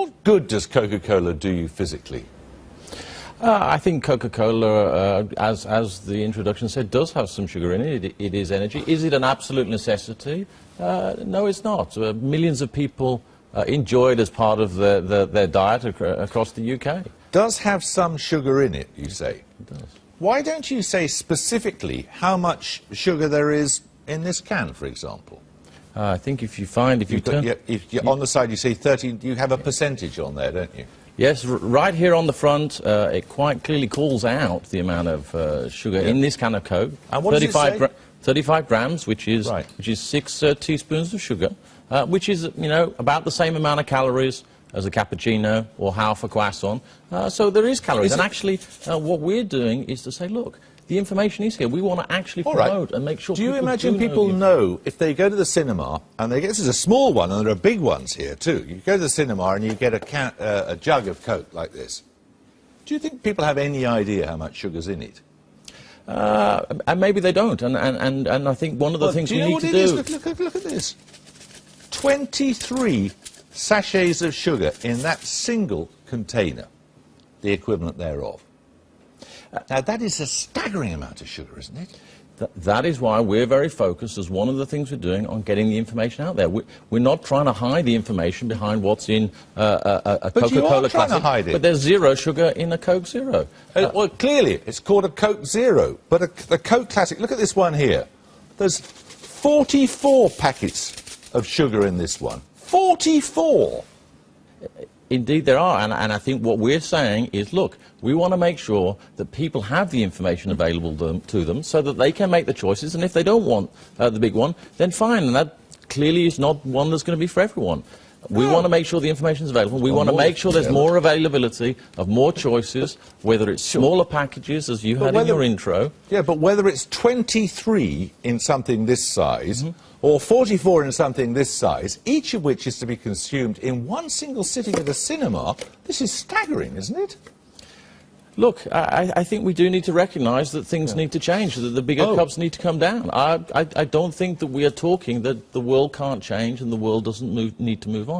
What good does Coca-Cola do you physically? I think Coca-Cola, as the introduction said, does have some sugar in it. It is energy. Is it an absolute necessity? No, it's not. Millions of people enjoy it as part of their diet across the UK. Does have some sugar in it, you say? It does. Why don't you say specifically how much sugar there is in this can, for example? I think if you turn... on the side you say 30, you have a percentage on there, don't you? Yes, right here on the front, it quite clearly calls out the amount of sugar in this can of Coke. And what does it say? 35 grams, which is 6 teaspoons of sugar, which is, you know, about the same amount of calories as a cappuccino or half a croissant. So there is calories. And actually, what we're doing is to say, look, the information is here. We want to actually promote and make sure people do. You imagine people know if they go to the cinema, and they get, this is a small one, and there are big ones here too. You go to the cinema and you get a jug of Coke like this. Do you think people have any idea how much sugar's in it? And maybe they don't. And I think one of the things we need to do... Look at this. 23 sachets of sugar in that single container, the equivalent thereof. Now, that is a staggering amount of sugar, isn't it? That is why we're very focused, as one of the things we're doing, on getting the information out there. We're not trying to hide the information behind what's in a Coca-Cola Classic. To hide it. But there's zero sugar in a Coke Zero. Well, clearly, it's called a Coke Zero. But the Coke Classic, look at this one here. There's 44 packets of sugar in this one. 44! Indeed there are, and I think what we're saying is, look, we want to make sure that people have the information available to them so that they can make the choices, and if they don't want the big one, then fine, and that clearly is not one that's going to be for everyone. We want to make sure the information is available. We want to make sure there's more availability of more choices, whether it's smaller packages, as you had in your intro. Yeah, but whether it's 23 in something this size, or 44 in something this size, each of which is to be consumed in one single sitting at a cinema, this is staggering, isn't it? Look, I think we do need to recognise that things need to change, that the bigger cups need to come down. I don't think that we are talking that the world can't change and the world doesn't need to move on.